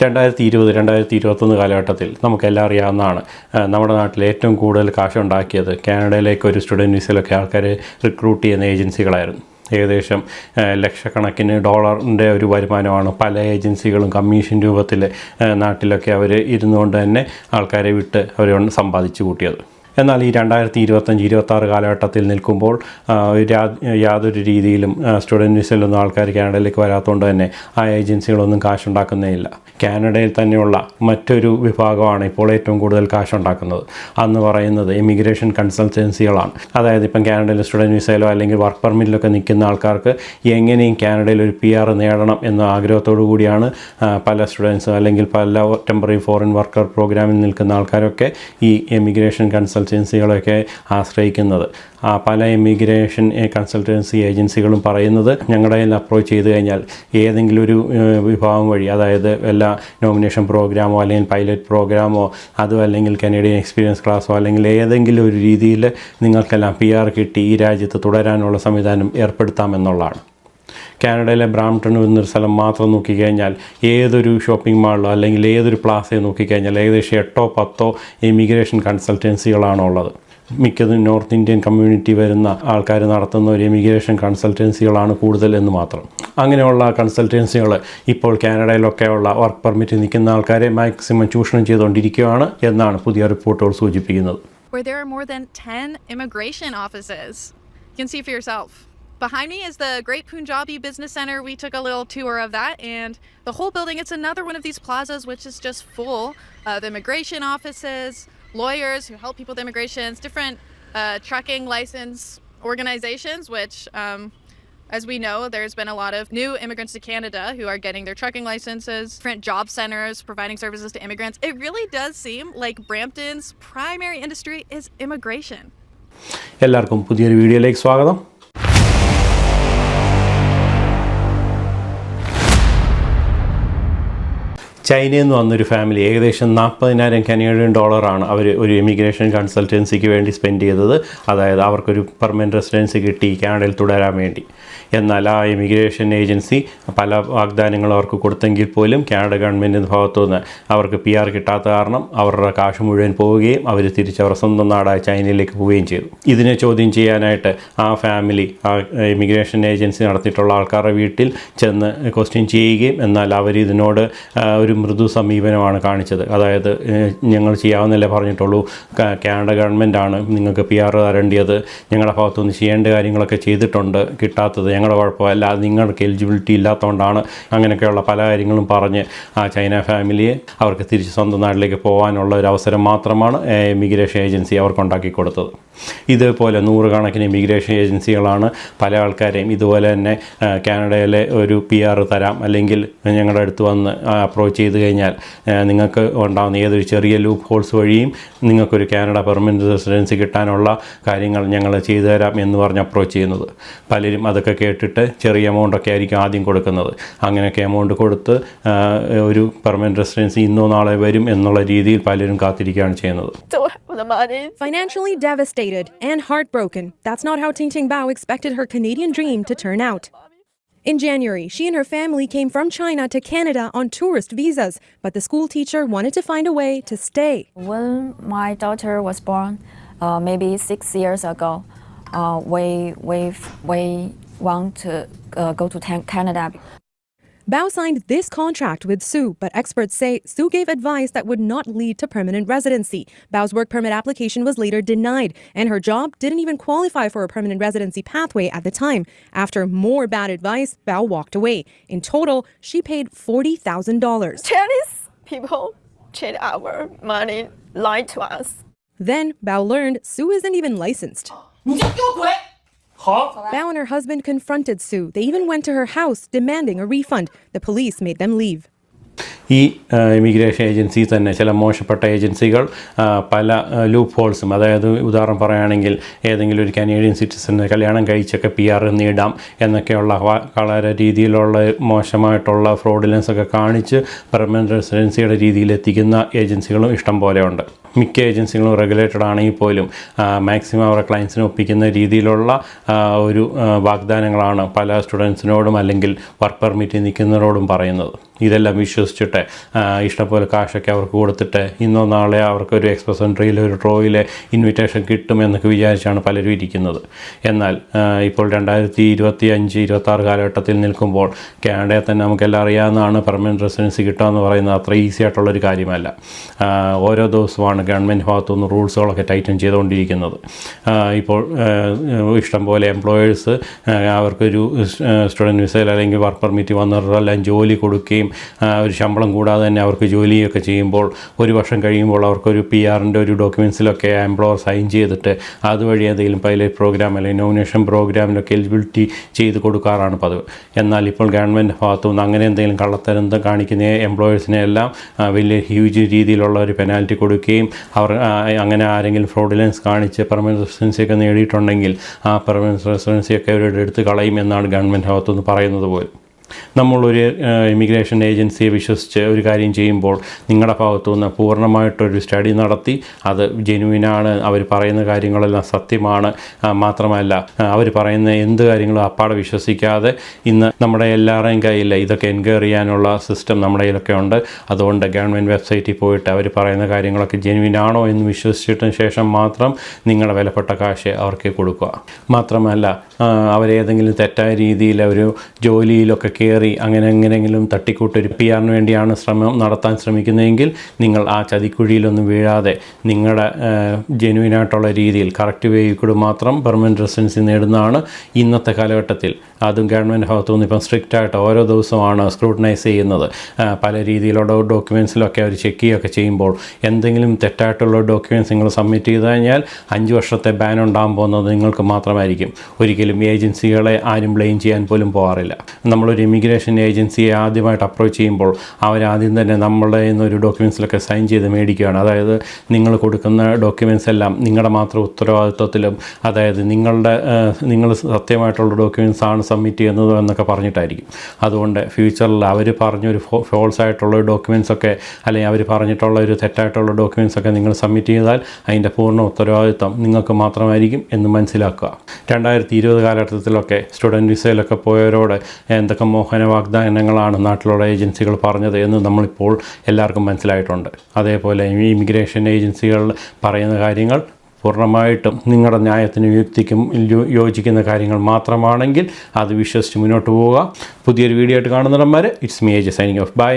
2020-2021 കാലഘട്ടത്തിൽ നമുക്കെല്ലാം അറിയാവുന്നതാണ്. നമ്മുടെ നാട്ടിൽ ഏറ്റവും കൂടുതൽ കാശുണ്ടാക്കിയത് കാനഡയിലേക്ക് ഒരു സ്റ്റുഡൻറ്റ് വിസയിലൊക്കെ ആൾക്കാരെ റിക്രൂട്ട് ചെയ്യുന്ന ഏജൻസികളായിരുന്നു. ഏകദേശം ലക്ഷക്കണക്കിന് ഡോളറിൻ്റെ ഒരു വരുമാനമാണ് പല ഏജൻസികളും കമ്മീഷൻ രൂപത്തിൽ നാട്ടിലൊക്കെ അവർ ഇരുന്നുകൊണ്ട് തന്നെ ആൾക്കാരെ വിട്ട് അവർ സമ്പാദിച്ചു കൂട്ടിയത്. എന്നാൽ ഈ 2025-26 കാലഘട്ടത്തിൽ നിൽക്കുമ്പോൾ യാതൊരു രീതിയിലും സ്റ്റുഡൻറ്റ് വിസയിലൊന്നും ആൾക്കാർ കാനഡയിലേക്ക് വരാത്തതുകൊണ്ട് തന്നെ ആ ഏജൻസികളൊന്നും കാശുണ്ടാക്കുന്നേയില്ല. കാനഡയിൽ തന്നെയുള്ള മറ്റൊരു വിഭാഗമാണ് ഇപ്പോൾ ഏറ്റവും കൂടുതൽ കാശുണ്ടാക്കുന്നത്. അന്ന് പറയുന്നത് ഇമിഗ്രേഷൻ കൺസൾട്ടൻസികളാണ്. അതായത് ഇപ്പം കാനഡയിൽ സ്റ്റുഡൻറ്റ് വിസയിലോ അല്ലെങ്കിൽ വർക്ക് പെർമിറ്റിലൊക്കെ നിൽക്കുന്ന ആൾക്കാർക്ക് എങ്ങനെയും കാനഡയിൽ ഒരു PR നേടണം എന്ന ആഗ്രഹത്തോടു കൂടിയാണ് പല സ്റ്റുഡൻസും അല്ലെങ്കിൽ പല ടെമ്പററി ഫോറിൻ വർക്കർ പ്രോഗ്രാമിൽ നിൽക്കുന്ന ആൾക്കാരൊക്കെ ഈ ഇമിഗ്രേഷൻ കൺസൾട്ടൻസികളൊക്കെ ആശ്രയിക്കുന്നത്. പല ഇമിഗ്രേഷൻ കൺസൾട്ടൻസി ഏജൻസികളും പറയുന്നത് ഞങ്ങളുടെ കയ്യിൽ അപ്രോച്ച് ചെയ്ത് കഴിഞ്ഞാൽ ഏതെങ്കിലും ഒരു വിഭാഗം വഴി, അതായത് എല്ലാ നോമിനേഷൻ പ്രോഗ്രാമോ അല്ലെങ്കിൽ പൈലറ്റ് പ്രോഗ്രാമോ അതോ അല്ലെങ്കിൽ കനേഡിയൻ എക്സ്പീരിയൻസ് ക്ലാസ്സോ അല്ലെങ്കിൽ ഏതെങ്കിലും ഒരു രീതിയിൽ നിങ്ങൾക്കെല്ലാം PR കിട്ടി ഈ രാജ്യത്ത് തുടരാനുള്ള സംവിധാനം ഏർപ്പെടുത്താമെന്നുള്ളതാണ്. കാനഡയിലെ ബ്രാംപ്ടൺ എന്നൊരു സ്ഥലം മാത്രം നോക്കിക്കഴിഞ്ഞാൽ ഏതൊരു ഷോപ്പിംഗ് മാളിലോ അല്ലെങ്കിൽ ഏതൊരു പ്ലാസയോ നോക്കിക്കഴിഞ്ഞാൽ ഏകദേശം 8-10 ഇമിഗ്രേഷൻ കൺസൾട്ടൻസികളാണ് ഉള്ളത്. മിക്കതും നോർത്ത് ഇന്ത്യൻ കമ്മ്യൂണിറ്റി വരുന്ന ആൾക്കാർ നടത്തുന്ന ഒരു ഇമിഗ്രേഷൻ കൺസൾട്ടൻസികളാണ് കൂടുതൽ എന്ന് മാത്രം. അങ്ങനെയുള്ള കൺസൾട്ടൻസികൾ ഇപ്പോൾ കാനഡയിലൊക്കെയുള്ള വർക്ക് പെർമിറ്റ് നിൽക്കുന്ന ആൾക്കാരെ മാക്സിമം ചൂഷണം ചെയ്തുകൊണ്ടിരിക്കുകയാണ് എന്നാണ് പുതിയ റിപ്പോർട്ടുകൾ സൂചിപ്പിക്കുന്നത്. Where there are more than 10 immigration offices. You can see for yourself. Behind me is the Great Punjabi Business Center. We took a little tour of that, and the whole building, it's another one of these plazas which is just full of immigration offices, lawyers who help people with immigrations, different trucking license organizations, which as we know, there's been a lot of new immigrants to Canada who are getting their trucking licenses, different job centers providing services to immigrants. It really does seem like Brampton's primary industry is immigration. എല്ലാവർക്കും പുതിയൊരു വീഡിയോയിലേക്ക് സ്വാഗതം. ചൈനയിൽ നിന്ന് വന്നൊരു family ഏകദേശം 40,000 Canadian ഡോളറാണ് അവർ ഒരു ഇമിഗ്രേഷൻ കൺസൾട്ടൻസിക്ക് വേണ്ടി സ്പെൻഡ് ചെയ്തത്. അതായത് അവർക്കൊരു പെർമനൻറ്റ് റെസിഡൻസി കിട്ടി കാനഡയിൽ തുടരാൻ വേണ്ടി. എന്നാൽ ആ ഇമിഗ്രേഷൻ ഏജൻസി പല വാഗ്ദാനങ്ങളും അവർക്ക് കൊടുത്തെങ്കിൽ പോലും കാനഡ ഗവൺമെൻറ്റിൻ്റെ ഭാഗത്തുനിന്ന് അവർക്ക് PR കിട്ടാത്ത കാരണം അവരുടെ കാശ് മുഴുവൻ പോവുകയും അവർ തിരിച്ചവരുടെ സ്വന്തം നാടായ ചൈനയിലേക്ക് പോവുകയും ചെയ്തു. ഇതിനെ ചോദ്യം ചെയ്യാനായിട്ട് ആ ഫാമിലി ആ ഇമിഗ്രേഷൻ ഏജൻസി നടത്തിയിട്ടുള്ള ആൾക്കാരുടെ വീട്ടിൽ ചെന്ന് ക്വസ്റ്റ്യൻ ചെയ്യുകയും എന്നാൽ അവർ ഇതിനോട് ഒരു മൃദു സമീപനമാണ് കാണിച്ചത്. അതായത് ഞങ്ങൾ ചെയ്യാവുന്നല്ലേ പറഞ്ഞിട്ടുള്ളൂ, കാനഡ ഗവൺമെൻറ്റാണ് നിങ്ങൾക്ക് PR തരേണ്ടത്, ഞങ്ങളുടെ ഭാഗത്തുനിന്ന് ചെയ്യേണ്ട കാര്യങ്ങളൊക്കെ ചെയ്തിട്ടുണ്ട്, കിട്ടാത്തത് ഞങ്ങളുടെ കുഴപ്പമല്ല, നിങ്ങൾക്ക് എലിജിബിലിറ്റി ഇല്ലാത്തതുകൊണ്ടാണ്, അങ്ങനെയൊക്കെയുള്ള പല കാര്യങ്ങളും പറഞ്ഞ് ആ ചൈന ഫാമിലിയെ അവർക്ക് തിരിച്ച് സ്വന്തം നാട്ടിലേക്ക് പോകാനുള്ള ഒരു അവസരം മാത്രമാണ് ഇമിഗ്രേഷൻ ഏജൻസി അവർക്കുണ്ടാക്കി കൊടുത്തത്. ഇതേപോലെ 100 കണക്കിന് ഇമിഗ്രേഷൻ ഏജൻസികളാണ് പല ആൾക്കാരെയും ഇതുപോലെ തന്നെ കാനഡയിലെ ഒരു PR തരാം അല്ലെങ്കിൽ ഞങ്ങളുടെ അടുത്ത് വന്ന് അപ്രോച്ച് ചെയ്ത് കഴിഞ്ഞാൽ നിങ്ങൾക്ക് ഉണ്ടാകുന്ന ഏതൊരു ചെറിയ ലൂപ്പ് ഹോൾസ് വഴിയും നിങ്ങൾക്കൊരു കാനഡ പെർമനൻറ്റ് റെസിഡൻസി കിട്ടാനുള്ള കാര്യങ്ങൾ ഞങ്ങൾ ചെയ്തു തരാം എന്ന് പറഞ്ഞ് അപ്രോച്ച് ചെയ്യുന്നത്. പലരും അതൊക്കെ കേട്ടിട്ട് ചെറിയ എമൗണ്ടൊക്കെ ആയിരിക്കും ആദ്യം കൊടുക്കുന്നത്. അങ്ങനെയൊക്കെ എമൗണ്ട് കൊടുത്ത് ഒരു പെർമനൻറ്റ് റെസിഡൻസി ഇന്നോ നാളെ വരും എന്നുള്ള രീതിയിൽ പലരും കാത്തിരിക്കുകയാണ് ചെയ്യുന്നത്. Financially devastated and heartbroken, that's not how Ting Ting Bao expected her Canadian dream to turn out. In January, she and her family came from China to Canada on tourist visas, but the school teacher wanted to find a way to stay. When my daughter was born, maybe 6 years ago, we want to go to Canada. Bao signed this contract with Sue, but experts say Sue gave advice that would not lead to permanent residency. Bao's work permit application was later denied, and her job didn't even qualify for a permanent residency pathway at the time. After more bad advice, Bao walked away. In total, she paid $40,000. Chinese people cheat our money, lie to us. Then Bao learned Sue isn't even licensed. Bao and her husband confronted Sue. They even went to her house demanding a refund. The police made them leave. ഈ immigration agency തന്നെ ചില മോശപ്പെട്ട ഏജൻസികൾ പല loop ഹോൾസും, അതായത് ഉദാഹരണം പറയുകയാണെങ്കിൽ ഏതെങ്കിലും ഒരു കനേഡിയൻ സിറ്റിസനെ കല്യാണം കഴിച്ചൊക്കെ PR നേടാം എന്നൊക്കെയുള്ള വളരെ രീതിയിലുള്ള മോശമായിട്ടുള്ള ഫ്രോഡുലൻസ് ഒക്കെ കാണിച്ച് പെർമനൻറ്റ് റെസിഡൻസിയുടെ രീതിയിൽ എത്തിക്കുന്ന ഏജൻസികളും ഇഷ്ടം പോലെയുണ്ട്. മിക്ക ഏജൻസികളും റെഗുലേറ്റഡ് ആണെങ്കിൽ പോലും മാക്സിമം അവരുടെ ക്ലയൻസിനെ ഒപ്പിക്കുന്ന രീതിയിലുള്ള ഒരു വാഗ്ദാനങ്ങളാണ് പല സ്റ്റുഡൻസിനോടും അല്ലെങ്കിൽ വർക്ക് പെർമിറ്റ് നിൽക്കുന്നവരോടും പറയുന്നത്. ഇതെല്ലാം വിശ്വസിച്ചിട്ട് ഇഷ്ടംപോലെ കാശൊക്കെ അവർക്ക് കൊടുത്തിട്ട് ഇന്നോ നാളെ അവർക്കൊരു എക്സ്പ്രസ് എൻട്രിയിൽ ഒരു ഡ്രോയിലെ ഇൻവിറ്റേഷൻ കിട്ടുമെന്നൊക്കെ വിചാരിച്ചാണ് പലരും ഇരിക്കുന്നത്. എന്നാൽ ഇപ്പോൾ 2025-26 കാലഘട്ടത്തിൽ നിൽക്കുമ്പോൾ കാനഡയെ തന്നെ നമുക്കെല്ലാം അറിയാവുന്നതാണ്, പെർമനൻറ്റ് റെസിഡൻസി കിട്ടുക എന്ന് പറയുന്നത് അത്ര ഈസി ആയിട്ടുള്ളൊരു കാര്യമല്ല. ഓരോ ദിവസമാണ് ഗവൺമെൻറ് ഭാഗത്തുനിന്ന് റൂൾസുകളൊക്കെ ടൈറ്റൻ ചെയ്തുകൊണ്ടിരിക്കുന്നത്. ഇപ്പോൾ ഇഷ്ടംപോലെ എംപ്ലോയേഴ്സ് അവർക്കൊരു സ്റ്റുഡൻറ്റ് വിസയിൽ അല്ലെങ്കിൽ വർക്ക് പെർമിറ്റ് വന്നവരെല്ലാം ജോലി കൊടുക്കുകയും ഒരു ശമ്പളം കൂടാതെ തന്നെ അവർക്ക് ജോലിയൊക്കെ ചെയ്യുമ്പോൾ ഒരു വർഷം കഴിയുമ്പോൾ അവർക്കൊരു PR-ൻ്റെ ഒരു ഡോക്യുമെൻസിലൊക്കെ എംപ്ലോയർ സൈൻ ചെയ്തിട്ട് അതുവഴി എന്തെങ്കിലും പൈലറ്റ് പ്രോഗ്രാം അല്ലെങ്കിൽ നോമിനേഷൻ പ്രോഗ്രാമിലൊക്കെ എലിജിബിലിറ്റി ചെയ്ത് കൊടുക്കാറാണ് പതിവ്. എന്നാൽ ഇപ്പോൾ ഗവൺമെൻറ് ഭാഗത്തുനിന്ന് അങ്ങനെ എന്തെങ്കിലും കള്ളത്തരം കാണിക്കുന്ന എംപ്ലോയേഴ്സിനെ എല്ലാം വലിയ ഹ്യൂജ് രീതിയിലുള്ള ഒരു പെനാൽറ്റി കൊടുക്കുകയും അവർ അങ്ങനെ ആരെങ്കിലും ഫ്രോഡിലൻസ് കാണിച്ച് പെർമനൻറ്റ് റെസിഡൻസിയൊക്കെ നേടിയിട്ടുണ്ടെങ്കിൽ ആ പെർമനൻറ്റ് റെസിഡൻസിയൊക്കെ അവരുടെ എടുത്ത് കളയും എന്നാണ് ഗവൺമെൻറ് ഭാഗത്തുനിന്ന് പറയുന്നത് പോലും. നമ്മളൊരു ഇമിഗ്രേഷൻ ഏജൻസിയെ വിശ്വസിച്ച് ഒരു കാര്യം ചെയ്യുമ്പോൾ നിങ്ങളുടെ ഭാഗത്തുനിന്ന് പൂർണ്ണമായിട്ടൊരു സ്റ്റഡി നടത്തി അത് ജെനുവിനാണ്, അവർ പറയുന്ന കാര്യങ്ങളെല്ലാം സത്യമാണ്, മാത്രമല്ല അവർ പറയുന്ന എന്ത് കാര്യങ്ങളും അപ്പാടെ വിശ്വസിക്കാതെ, ഇന്ന് നമ്മുടെ എല്ലാവരുടെയും കയ്യിൽ ഇതൊക്കെ എൻക്വയറി ചെയ്യാനുള്ള സിസ്റ്റം നമ്മുടെ കയ്യിലൊക്കെ ഉണ്ട്. അതുകൊണ്ട് ഗവൺമെൻറ് വെബ്സൈറ്റിൽ പോയിട്ട് അവർ പറയുന്ന കാര്യങ്ങളൊക്കെ ജെനുവിനാണോ എന്ന് വിശ്വസിച്ചിട്ടതിന് ശേഷം മാത്രം നിങ്ങളുടെ വിലപ്പെട്ട കാശ് അവർക്ക് കൊടുക്കുക. മാത്രമല്ല അവരേതെങ്കിലും തെറ്റായ രീതിയിൽ ഒരു ജോലിയിലൊക്കെ കയറി അങ്ങനെ എങ്ങനെയെങ്കിലും തട്ടിക്കൂട്ടൊരു PR-ന് വേണ്ടിയാണ് നടത്താൻ ശ്രമിക്കുന്നതെങ്കിൽ നിങ്ങൾ ആ ചതിക്കുഴിയിലൊന്നും വീഴാതെ നിങ്ങളുടെ ജെനുവിനായിട്ടുള്ള രീതിയിൽ കറക്റ്റ് വേയിൽ കൂടി മാത്രം പെർമനൻറ്റ് റെസിഡൻസി നേടുന്നതാണ് ഇന്നത്തെ കാലഘട്ടത്തിൽ. അതും ഗവൺമെൻറ് ഭാഗത്തുനിന്ന് ഇപ്പം സ്ട്രിക്റ്റായിട്ട് ഓരോ ദിവസമാണ് സ്ക്രൂട്ടനൈസ് ചെയ്യുന്നത്. പല രീതിയിലുള്ള ഡോക്യുമെൻസിലൊക്കെ അവർ ചെക്ക് ചെയ്യുകയൊക്കെ ചെയ്യുമ്പോൾ എന്തെങ്കിലും തെറ്റായിട്ടുള്ള ഡോക്യുമെൻറ്റ്സ് നിങ്ങൾ സബ്മിറ്റ് ചെയ്ത് കഴിഞ്ഞാൽ 5 വർഷത്തെ ബാൻ ഉണ്ടാകാൻ പോകുന്നത് നിങ്ങൾക്ക് മാത്രമായിരിക്കും. ഒരിക്കലും ഏജൻസികളെ ആരും ബ്ലെയിം ചെയ്യാൻ പോലും പോകാറില്ല. നമ്മളൊരു ഇമിഗ്രേഷൻ ഏജൻസിയെ ആദ്യമായിട്ട് അപ്രോച്ച് ചെയ്യുമ്പോൾ അവരാദ്യം തന്നെ നമ്മളുടെ ഒരു ഡോക്യുമെൻസിലൊക്കെ സൈൻ ചെയ്ത് മേടിക്കുകയാണ്. അതായത് നിങ്ങൾ കൊടുക്കുന്ന ഡോക്യുമെൻസ് എല്ലാം നിങ്ങളുടെ മാത്രം ഉത്തരവാദിത്വത്തിലും, അതായത് നിങ്ങൾ സത്യമായിട്ടുള്ള ഡോക്യുമെൻസ് ആണ് സബ്മിറ്റ് ചെയ്യുന്നത് എന്നൊക്കെ പറഞ്ഞിട്ടായിരിക്കും. അതുകൊണ്ട് ഫ്യൂച്ചറിൽ അവർ പറഞ്ഞൊരു ഫോൾസ് ആയിട്ടുള്ള ഡോക്യുമെൻസൊക്കെ അല്ലെങ്കിൽ അവർ പറഞ്ഞിട്ടുള്ള ഒരു തെറ്റായിട്ടുള്ള ഡോക്യുമെൻസൊക്കെ നിങ്ങൾ സബ്മിറ്റ് ചെയ്താൽ അതിൻ്റെ പൂർണ്ണ ഉത്തരവാദിത്വം നിങ്ങൾക്ക് മാത്രമായിരിക്കും എന്ന് മനസ്സിലാക്കുക. 2020 കാലഘട്ടത്തിലൊക്കെ സ്റ്റുഡൻറ്റ് വിസയിലൊക്കെ പോയവരോട് എന്തൊക്കെ മോഹന വാഗ്ദാനങ്ങളാണ് നാട്ടിലുള്ള ഏജൻസികൾ പറഞ്ഞത് എന്ന് നമ്മളിപ്പോൾ എല്ലാവർക്കും മനസ്സിലായിട്ടുണ്ട്. അതേപോലെ ഇമിഗ്രേഷൻ ഏജൻസികൾ പറയുന്ന കാര്യങ്ങൾ പൂർണ്ണമായിട്ടും നിങ്ങളുടെ ന്യായത്തിനും യുക്തിക്കും യോജിക്കുന്ന കാര്യങ്ങൾ മാത്രമാണെങ്കിൽ അത് വിശ്വസിച്ച് മുന്നോട്ട് പോവുക. പുതിയൊരു വീഡിയോ ആയിട്ട് കാണുന്നവന്മാർ, it's me AJ signing off. By.